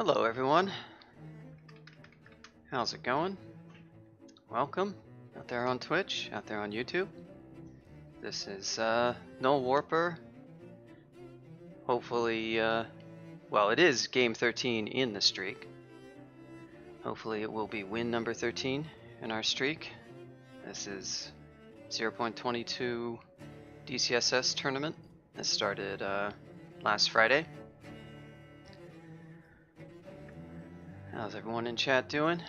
Hello everyone, how's it going? Welcome, out there on Twitch, out there on YouTube. This is Gnoll Warper. Hopefully, well, it is game 13 in the streak. Hopefully it will be win number 13 in our streak. This is 0.22 DCSS tournament. This started last Friday. How's everyone in chat doing?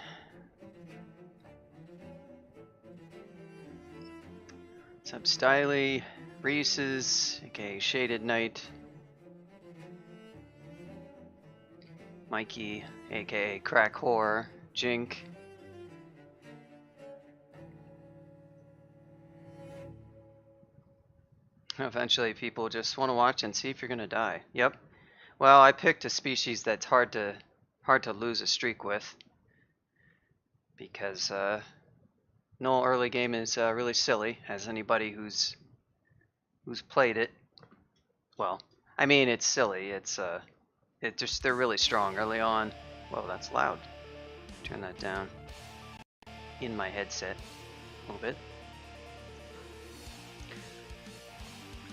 What's up, Styley, Reese's, aka Shaded Knight, Mikey, aka Crack Whore, Jink. Eventually people just want to watch and see if you're gonna die. Yep. Well, I picked a species that's hard to lose a streak with, because Gnoll early game is really silly, as anybody who's played it. Well, I mean, it's silly. They're really strong early on. Whoa, that's loud. Turn that down. In my headset a little bit.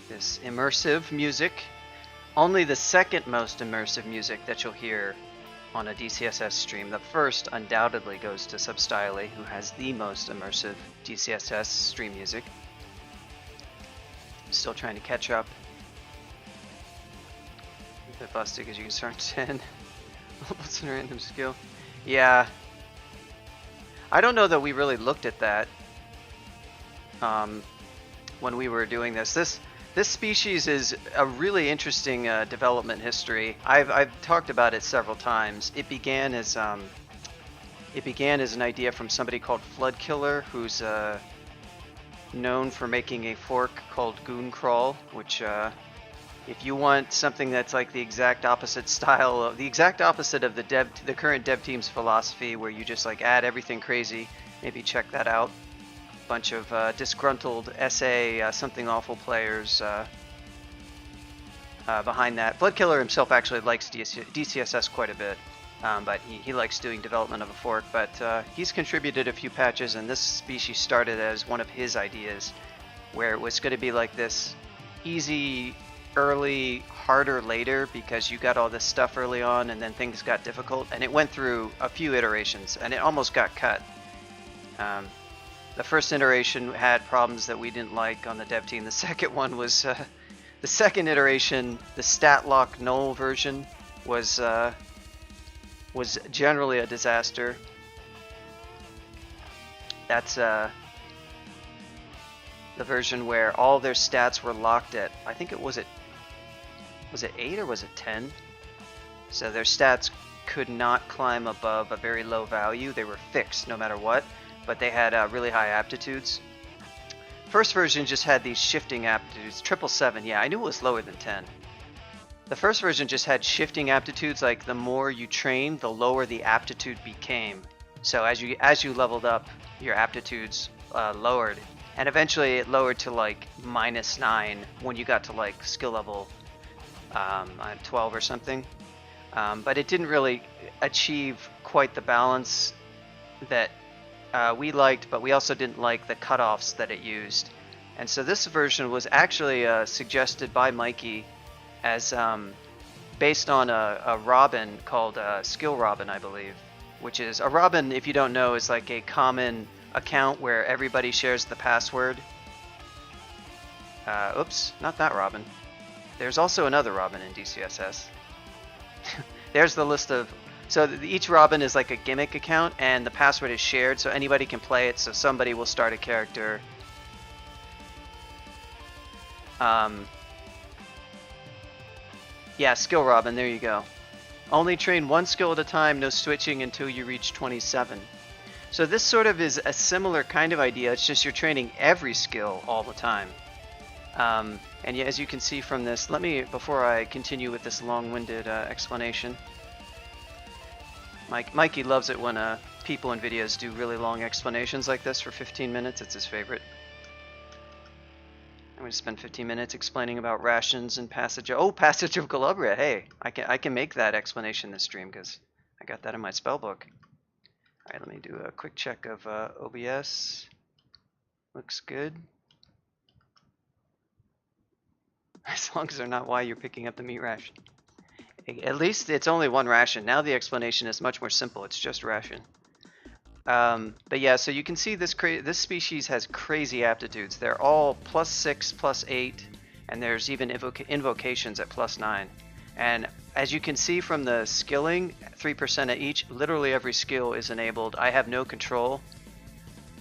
This immersive music, only the second most immersive music that you'll hear on a DCSS stream. The first undoubtedly goes to Substyley, who has the most immersive DCSS stream music. Still trying to catch up. A bit busted because you can start 10. What's a random skill? Yeah. I don't know that we really looked at that when we were doing this. This species is a really interesting development history. I've talked about it several times. It began as an idea from somebody called Floodkiller, who's known for making a fork called Goon Crawl, which if you want something that's like the exact opposite style, the exact opposite of the current dev team's philosophy, where you just like add everything crazy, maybe check that out. Bunch of disgruntled SA something awful players behind that. Floodkiller himself actually likes DCSS quite a bit, but he likes doing development of a fork. But he's contributed a few patches, and this species started as one of his ideas, where it was going to be like this easy early, harder later, because you got all this stuff early on, and then things got difficult, and it went through a few iterations, and it almost got cut. The first iteration had problems that we didn't like on the dev team. The second one was, the second iteration, the stat lock Gnoll version, was generally a disaster. That's the version where all their stats were locked at, I think it was 8 or was it 10? So their stats could not climb above a very low value. They were fixed no matter what. But they had really high aptitudes. First version just had these shifting aptitudes. 777, yeah, I knew it was lower than 10. The first version just had shifting aptitudes, like the more you trained, the lower the aptitude became. So as you leveled up, your aptitudes lowered, and eventually it lowered to like -9 when you got to like skill level 12 or something. But it didn't really achieve quite the balance that we liked, but we also didn't like the cutoffs that it used. And so this version was actually suggested by Mikey as based on a Robin called Skill Robin, I believe, which is a Robin, if you don't know, is like a common account where everybody shares the password. Oops, not that Robin. There's also another Robin in DCSS. There's the list of... So each Robin is like a gimmick account, and the password is shared, so anybody can play it. So somebody will start a character. Yeah, Skill Robin, there you go. Only train one skill at a time, no switching until you reach 27. So this sort of is a similar kind of idea, it's just you're training every skill all the time. And yeah, as you can see from this, before I continue with this long-winded explanation, Mikey loves it when people in videos do really long explanations like this for 15 minutes. It's his favorite. I'm going to spend 15 minutes explaining about rations and Passage of Calabria. Hey, I can make that explanation this stream because got that in my spell book. All right, let me do a quick check of OBS. Looks good. As long as they're not why you're picking up the meat ration. At least it's only one ration. Now the explanation is much more simple. It's just ration. But yeah, so you can see this species has crazy aptitudes. They're all +6, +8, and there's even invocations at +9. And as you can see from the skilling, 3% at each, literally every skill is enabled. I have no control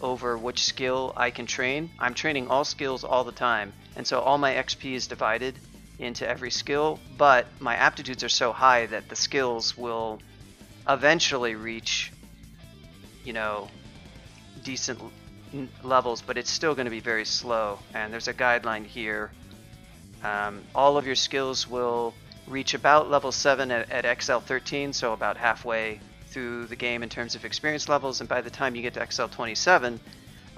over which skill I can train. I'm training all skills all the time, and so all my XP is divided into every skill, but my aptitudes are so high that the skills will eventually reach, you know, decent levels, but it's still going to be very slow. And there's a guideline here. All of your skills will reach about level 7 at XL 13, so about halfway through the game in terms of experience levels, and by the time you get to XL 27,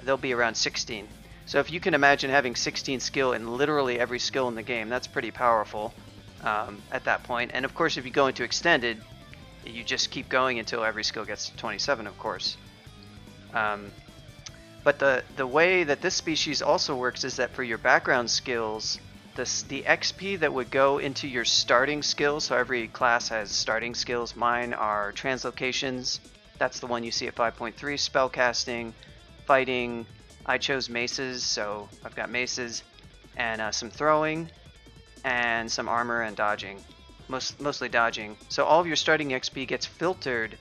they'll be around 16. So if you can imagine having 16 skill in literally every skill in the game, that's pretty powerful at that point. And of course, if you go into extended, you just keep going until every skill gets to 27, of course. But the way that this species also works is that for your background skills, the XP that would go into your starting skills, so every class has starting skills. Mine are translocations, that's the one you see at 5.3, spellcasting, fighting. I chose maces, so I've got maces, and some throwing, and some armor and dodging, mostly dodging. So all of your starting XP gets filtered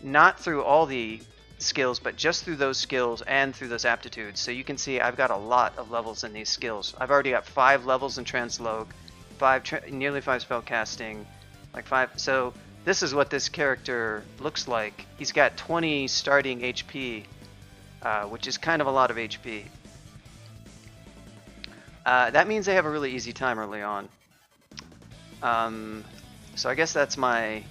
not through all the skills, but just through those skills and through those aptitudes. So you can see I've got a lot of levels in these skills. I've already got 5 levels in translog, nearly 5 spellcasting, like 5. So this is what this character looks like. He's got 20 starting HP, which is kind of a lot of HP. That means they have a really easy time early on. So I guess that's my...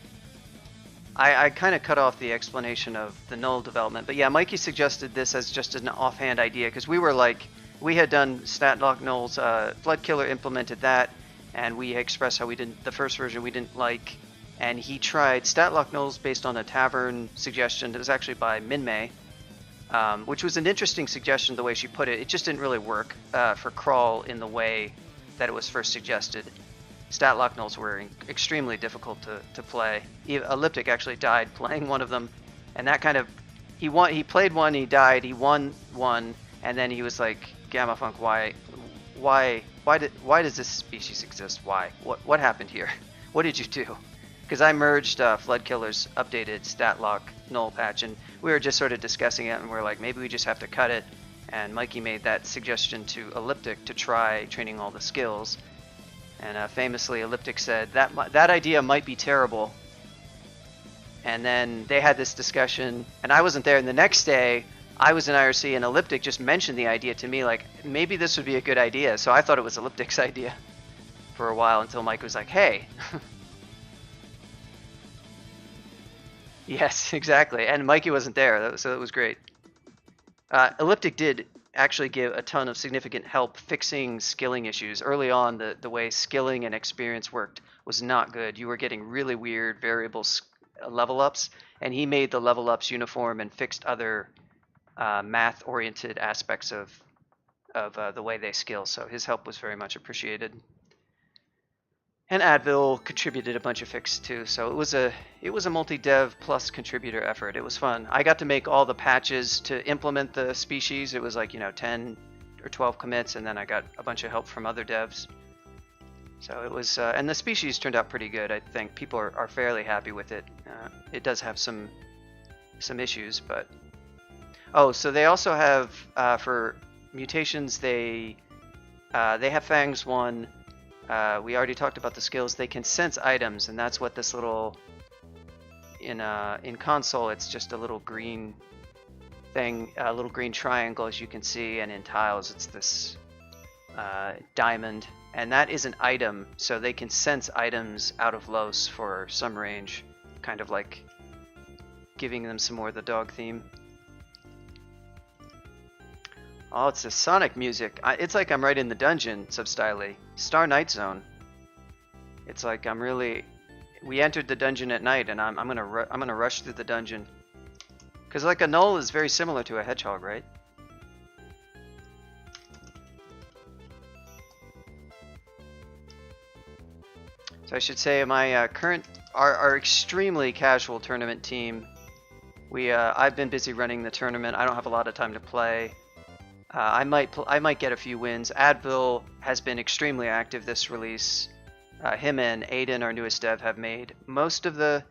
I kind of cut off the explanation of the Gnoll development, but yeah, Mikey suggested this as just an offhand idea, because we were like, we had done stat lock Gnolls, Flood Killer implemented that, and we expressed how we didn't, the first version we didn't like, and he tried stat lock Gnolls based on a tavern suggestion that was actually by Minmay, which was an interesting suggestion the way she put it. It just didn't really work for Crawl in the way that it was first suggested. Stat lock Gnolls were extremely difficult to play. Elliptic actually died playing one of them, and that kind of, he played one, he died, he won one, and then he was like, Gamma Funk, why does this species exist? Why? What happened here? What did you do? Because I merged Flood Killer's updated stat lock Gnoll patch, and we were just sort of discussing it, and we are like, maybe we just have to cut it. And Mikey made that suggestion to Elliptic to try training all the skills. And famously, Elliptic said, that idea might be terrible. And then they had this discussion, and I wasn't there. And the next day, I was in IRC, and Elliptic just mentioned the idea to me, like, maybe this would be a good idea. So I thought it was Elliptic's idea for a while, until Mike was like, hey. Yes, exactly. And Mikey wasn't there, so it was great. Elliptic did actually give a ton of significant help fixing skilling issues. Early on, the way skilling and experience worked was not good. You were getting really weird variable level ups, and he made the level ups uniform and fixed other math-oriented aspects of the way they skill. So his help was very much appreciated. And Advil contributed a bunch of fixes too. So it was a multi-dev plus contributor effort. It was fun. I got to make all the patches to implement the species. It was like, 10 or 12 commits, and then I got a bunch of help from other devs. So it was, and the species turned out pretty good. I think people are fairly happy with it. It does have some issues, but so they also have for mutations they have Fangs 1. We already talked about the skills. They can sense items, and that's what this little in console. It's just a little green thing, a little green triangle, as you can see, and in tiles it's this diamond, and that is an item. So they can sense items out of Los for some range, kind of like giving them some more of the dog theme. Oh, it's the Sonic music. It's like I'm right in the dungeon, substylely. Star Night Zone. It's like I'm really... we entered the dungeon at night, and I'm gonna rush through the dungeon, because like a Gnoll is very similar to a hedgehog, right? So I should say my our extremely casual tournament team. I've been busy running the tournament. I don't have a lot of time to play. I might get a few wins. Advil has been extremely active this release. Him and Aidanh, our newest dev, have made most of the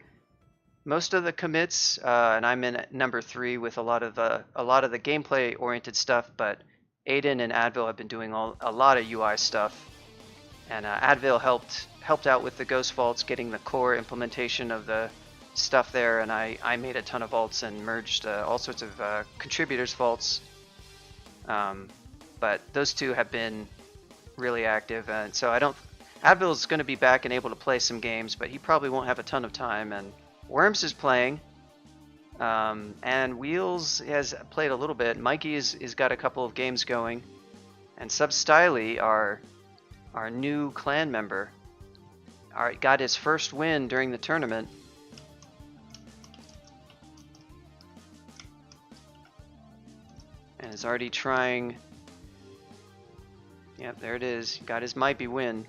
commits, and I'm in number 3 with a lot of the gameplay oriented stuff. But Aidanh and Advil have been doing a lot of UI stuff, and Advil helped out with the Ghost Vaults, getting the core implementation of the stuff there, and I made a ton of vaults and merged all sorts of contributors vaults. But those two have been really active, and so Advil's going to be back and able to play some games, but he probably won't have a ton of time. And Worms is playing, and Wheels has played a little bit. Mikey is got a couple of games going, and Substyly, our new clan member, got his first win during the tournament. And is already trying. Yep, there it is. Got his might be win.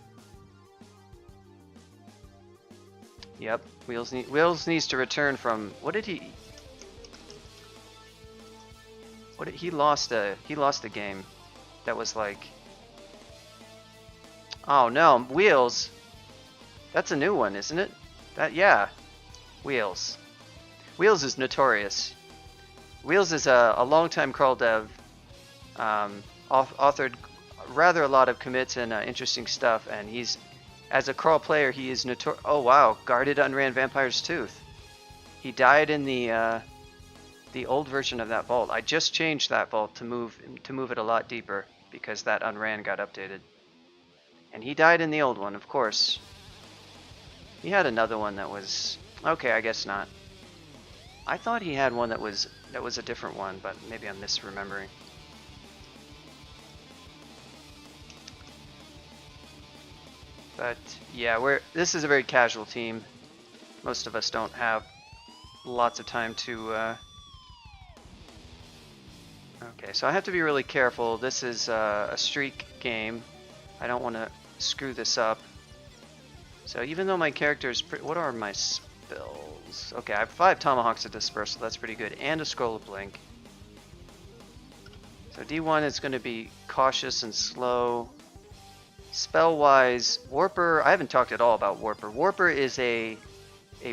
Yep, Wheels needs to return from. What did he? He lost a game that was like. Oh no, Wheels. That's a new one, isn't it? Yeah, Wheels. Wheels is notorious. Wheels is a long-time crawl dev, authored rather a lot of commits and interesting stuff, and as a crawl player, he is notorious. Oh wow, guarded unran Vampire's Tooth. He died in the old version of that vault. I just changed that vault to move it a lot deeper because that unran got updated. And he died in the old one, of course. He had another one that was okay, I guess not. I thought he had one that was a different one, but maybe I'm misremembering. But yeah, this is a very casual team. Most of us don't have lots of time to. Okay, so I have to be really careful. This is a streak game. I don't want to screw this up. So even though my character is what are my spells? Okay, I have 5 Tomahawks of Dispersal, that's pretty good, and a Scroll of Blink. So D1 is going to be cautious and slow. Spell-wise, Warper, I haven't talked at all about Warper. Warper is a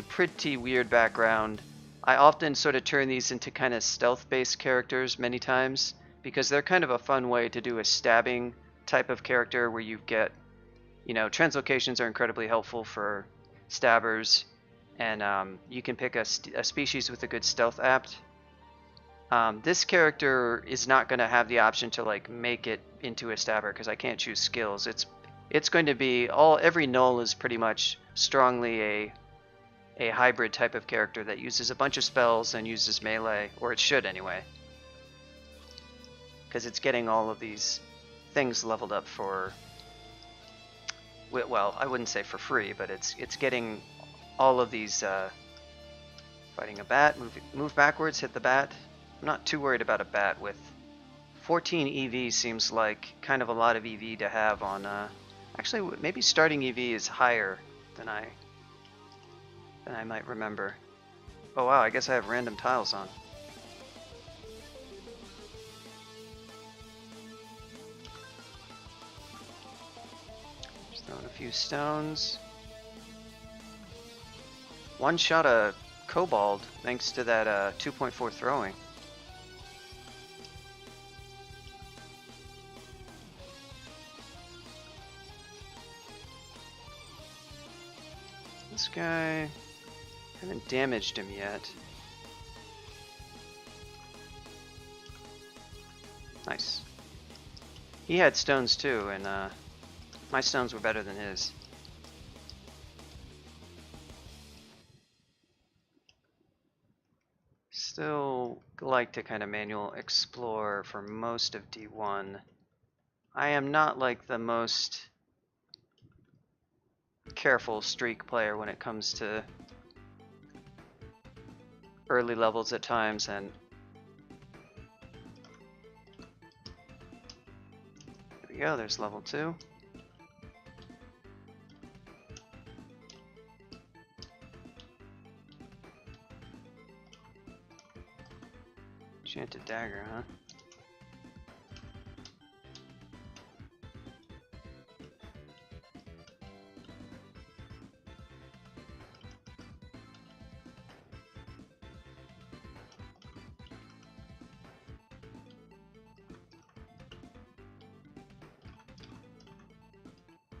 pretty weird background. I often sort of turn these into kind of stealth-based characters many times, because they're kind of a fun way to do a stabbing type of character where you get, translocations are incredibly helpful for stabbers, and you can pick a species with a good stealth apt. This character is not going to have the option to like make it into a stabber because I can't choose skills. It's going to be every Gnoll is pretty much strongly a hybrid type of character that uses a bunch of spells and uses melee, or it should anyway, because it's getting all of these things leveled up for. Well, I wouldn't say for free, but it's getting all of these. Fighting a bat, move backwards, hit the bat. I'm not too worried about a bat with 14 EV seems like kind of a lot of EV to have on. Actually, maybe starting EV is higher than I might remember. Oh wow, I guess I have random tiles on. Just throwing a few stones. One shot a kobold thanks to that 2.4 throwing. This guy, haven't damaged him yet. Nice. He had stones too, and my stones were better than his. Still like to kind of manual explore for most of D1. I am not like the most careful streak player when it comes to early levels at times, and there we go, there's level 2. Enchanted dagger, huh?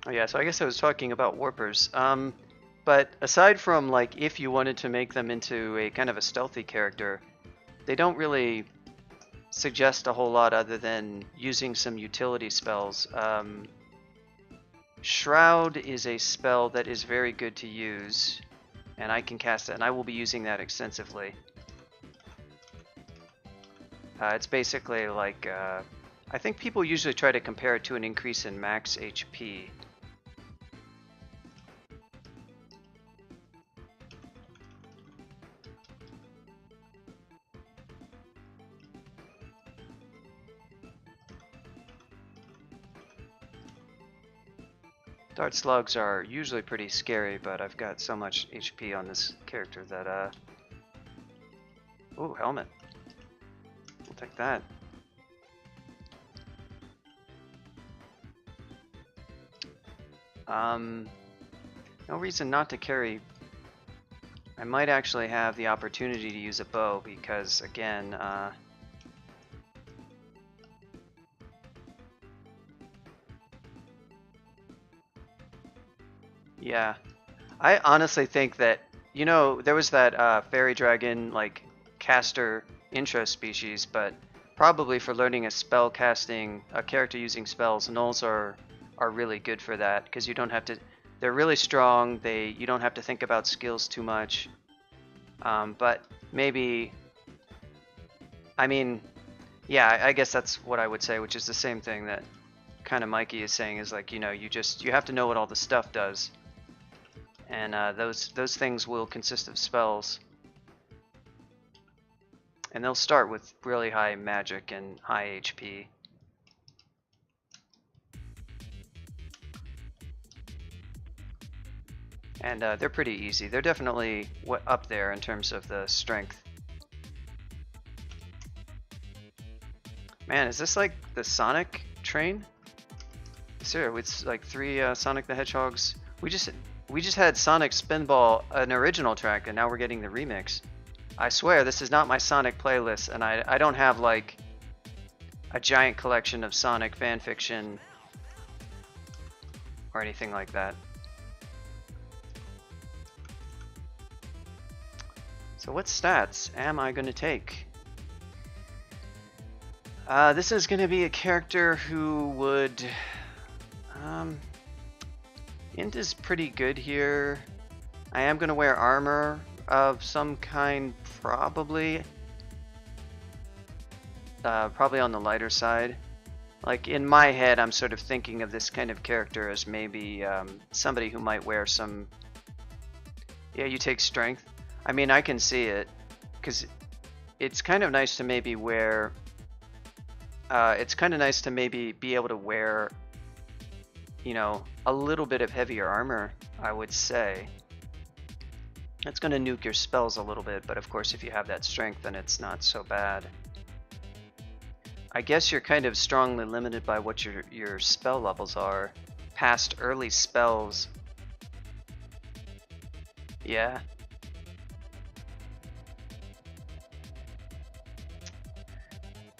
Oh yeah, so I guess I was talking about warpers. But aside from like if you wanted to make them into a kind of a stealthy character, they don't really suggest a whole lot other than using some utility spells. Shroud is a spell that is very good to use, and I can cast it, and I will be using that extensively. It's basically like, I think people usually try to compare it to an increase in max HP. Dart slugs are usually pretty scary, but I've got so much HP on this character that, ooh, helmet. We'll take that. No reason not to carry. I might actually have the opportunity to use a bow because, again, yeah. I honestly think that, you know, there was that fairy dragon, like, caster intro species, but probably for learning a spell casting, a character using spells, gnolls are really good for that, because you don't have to, they're really strong, you don't have to think about skills too much. But maybe, I mean, yeah, I guess that's what I would say, which is the same thing that kind of Mikey is saying, is like, you know, you have to know what all the stuff does. And those things will consist of spells. And they'll start with really high magic and high HP. And they're pretty easy. They're definitely up there in terms of the strength. Man, is this like the Sonic train? Sure, it's like 3 Sonic the Hedgehogs. We just had Sonic Spinball, an original track, and now we're getting the remix. I swear, this is not my Sonic playlist, and I don't have like a giant collection of Sonic fanfiction or anything like that. So what stats am I going to take? This is going to be a character who would... Int is pretty good here. I am going to wear armor of some kind, probably. Probably on the lighter side. Like, in my head, I'm sort of thinking of this kind of character as maybe somebody who might wear some... Yeah, you take strength. I mean, I can see it, because it's kind of nice to maybe wear... it's kind of nice to maybe be able to wear, you know, a little bit of heavier armor, I would say. It's going to nuke your spells a little bit, but of course if you have that strength, then it's not so bad. I guess you're kind of strongly limited by what your spell levels are. Past early spells. Yeah.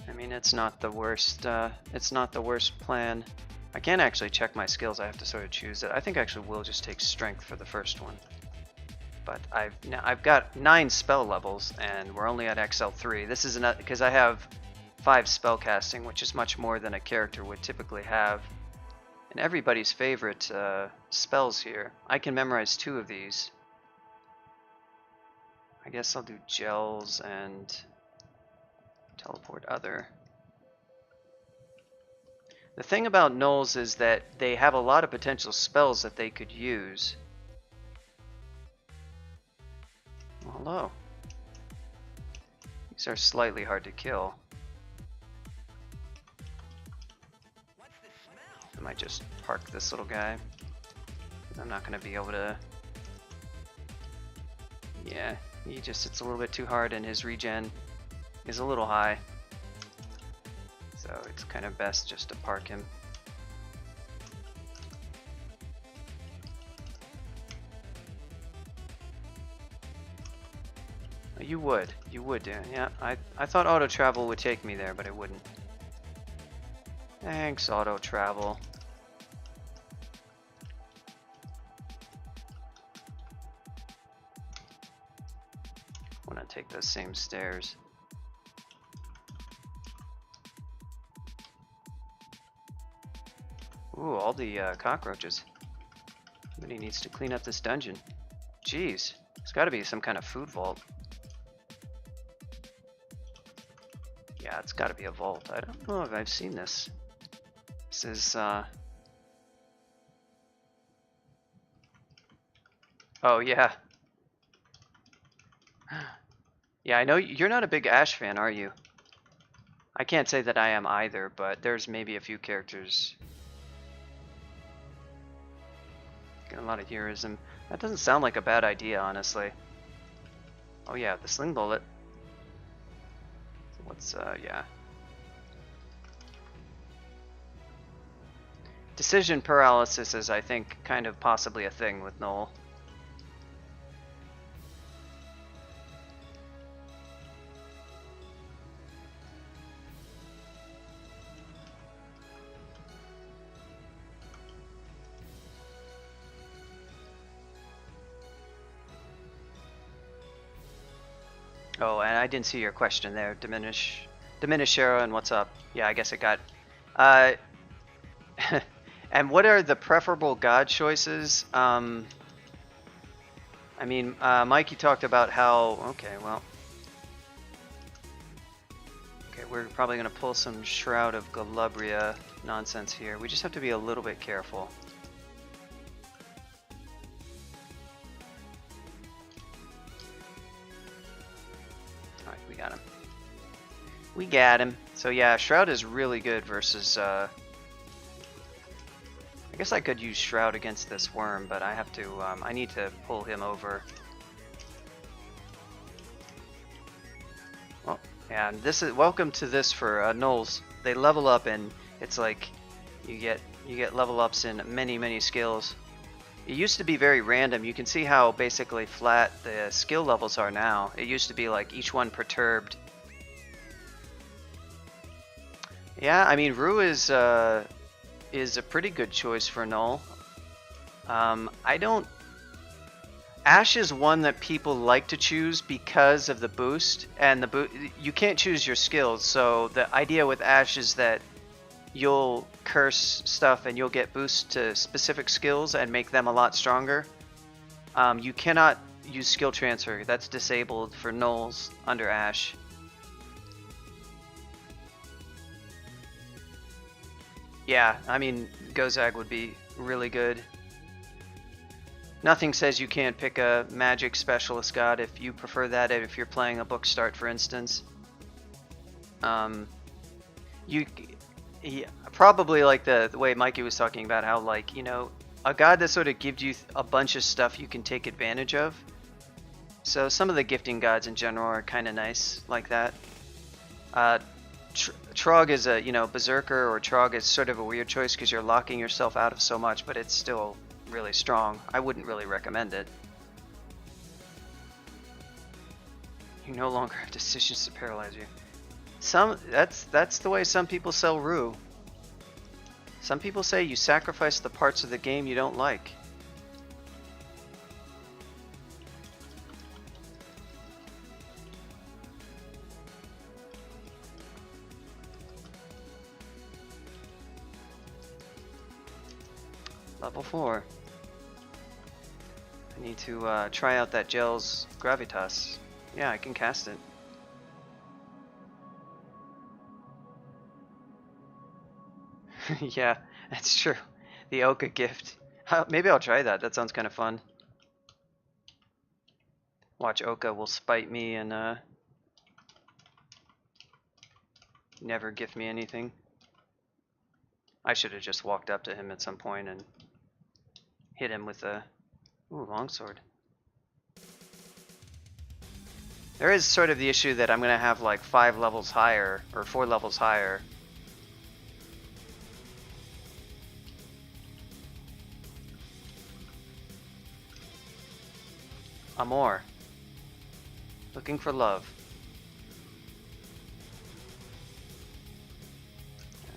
I mean, it's not the worst. It's not the worst plan. I can't actually check my skills. I have to sort of choose it. I think I actually will just take strength for the first one. But I've got 9 spell levels, and we're only at XL3. This is because I have 5 spell casting, which is much more than a character would typically have. And everybody's favorite spells here. I can memorize 2 of these. I guess I'll do gels and teleport other. The thing about gnolls is that they have a lot of potential spells that they could use. Hello. These are slightly hard to kill. I might just park this little guy. I'm not going to be able to... Yeah, he just hits a little bit too hard and his regen is a little high. So it's kind of best just to park him. You would do. Yeah, I thought auto travel would take me there, but it wouldn't. Thanks, auto travel. I want to take those same stairs. Ooh, all the cockroaches. Somebody needs to clean up this dungeon. Jeez, there's got to be some kind of food vault. Yeah, it's got to be a vault. I don't know if I've seen this. This is, oh, yeah. Yeah, I know you're not a big Ash fan, are you? I can't say that I am either, but there's maybe a few characters. Get a lot of heroism. That doesn't sound like a bad idea, honestly. Oh yeah, the sling bullet. What's, yeah. Decision paralysis is, I think, kind of possibly a thing with Gnoll. Oh, and I didn't see your question there. Diminish Shara, and what's up? Yeah, I guess it got... and what are the preferable god choices? I mean, Mikey talked about how... Okay, well... Okay, we're probably going to pull some Shroud of Galubria nonsense here. We just have to be a little bit careful. Alright, we got him. We got him. So yeah, Shroud is really good versus... I guess I could use Shroud against this worm, but I have to, I need to pull him over. Well, yeah, and this is, welcome to this for Gnolls. They level up and it's like, you get level ups in many skills. It used to be very random. You can see how basically flat the skill levels are now. It used to be like each one perturbed. Yeah, I mean, Rue is a pretty good choice for Gnoll. I don't... Ash is one that people like to choose because of the boost, and you can't choose your skills, so the idea with Ash is that you'll curse stuff and you'll get boosts to specific skills and make them a lot stronger. You cannot use skill transfer. That's disabled for Gnolls under Ash. Yeah, I mean, Gozag would be really good. Nothing says you can't pick a magic specialist god if you prefer that, if you're playing a book start, for instance. Probably like the way Mikey was talking about how, like, you know, a god that sort of gives you a bunch of stuff you can take advantage of. So some of the gifting gods in general are kind of nice like that. Trog is a, you know, Berserker or Trog is sort of a weird choice because you're locking yourself out of so much, but it's still really strong. I wouldn't really recommend it. You no longer have decisions to paralyze you. That's the way some people sell Rue. Some people say you sacrifice the parts of the game you don't like. Level 4. I need to try out that gel's gravitas. Yeah, I can cast it. Yeah, that's true. The Oka gift. Maybe I'll try that. That sounds kind of fun. Watch Oka will spite me and never gift me anything. I should have just walked up to him at some point and hit him with a longsword. There is sort of the issue that I'm gonna have like 5 levels higher or 4 levels higher. Amor. Looking for love.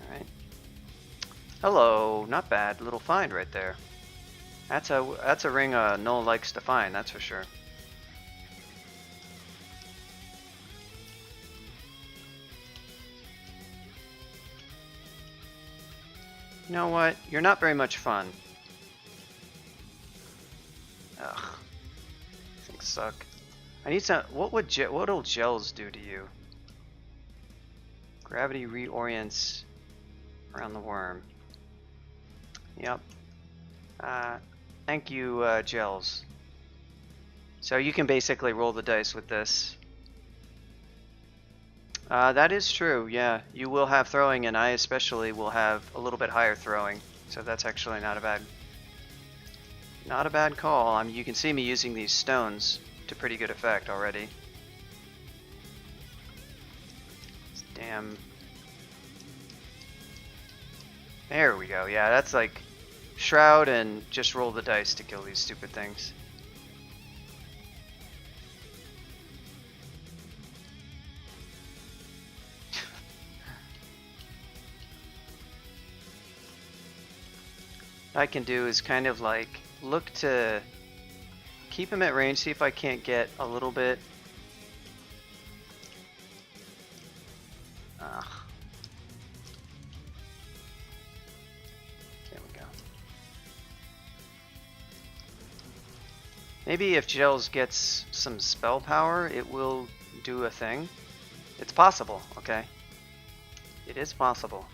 Alright. Hello, not bad. Little find right there. That's a ring Gnoll likes to find, that's for sure. You know what? You're not very much fun. Ugh. Things suck. I need some. What'll gels do to you? Gravity reorients around the worm. Yep. Thank you, gels. So you can basically roll the dice with this. That is true, yeah. You will have throwing, and I especially will have a little bit higher throwing. So that's actually not a bad call. I mean, you can see me using these stones to pretty good effect already. Damn. There we go. Yeah, that's like shroud and just roll the dice to kill these stupid things. What I can do is kind of like look to keep him at range, see if I can't get a little bit. There we go. Maybe if Gels gets some spell power, it will do a thing. It's possible, okay? It is possible.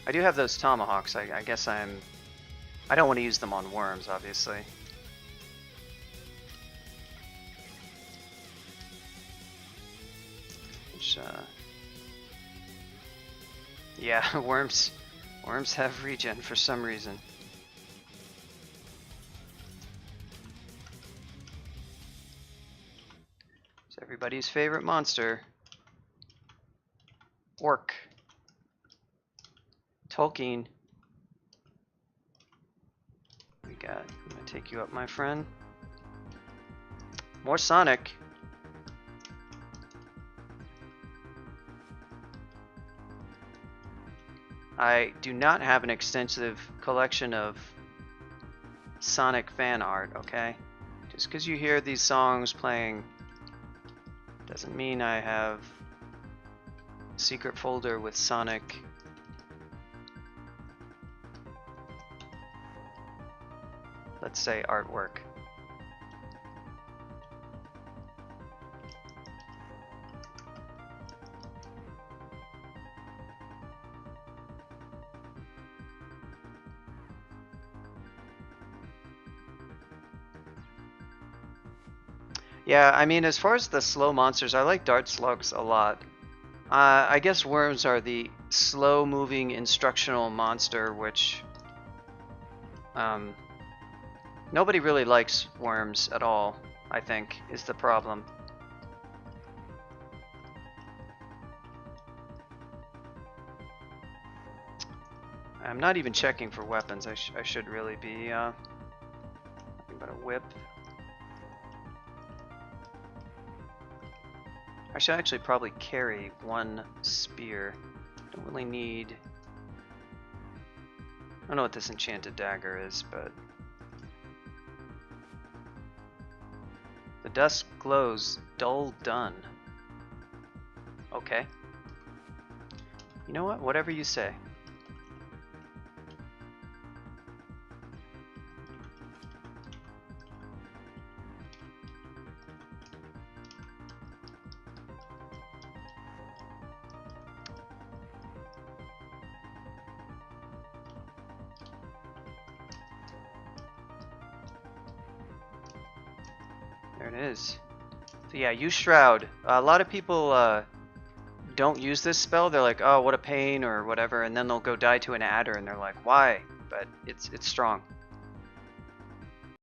I do have those tomahawks. I guess I don't want to use them on worms, obviously. Which, yeah, worms have regen for some reason. It's everybody's favorite monster. Orc. Tolkien. I'm gonna take you up, my friend. More Sonic. I do not have an extensive collection of Sonic fan art, okay? Just because you hear these songs playing doesn't mean I have a secret folder with Sonic. Let's say artwork. Yeah, I mean, as far as the slow monsters, I like dart slugs a lot. I guess worms are the slow-moving instructional monster, which nobody really likes worms at all, I think, is the problem. I'm not even checking for weapons. I should really be nothing but a whip. I should actually probably carry one spear. Don't really need... I don't know what this enchanted dagger is, but... The dusk glows dull dun. Okay. You know what? Whatever you say. There it is. So yeah, use Shroud. A lot of people don't use this spell. They're like, oh, what a pain or whatever, and then they'll go die to an adder, and they're like, why? But it's strong.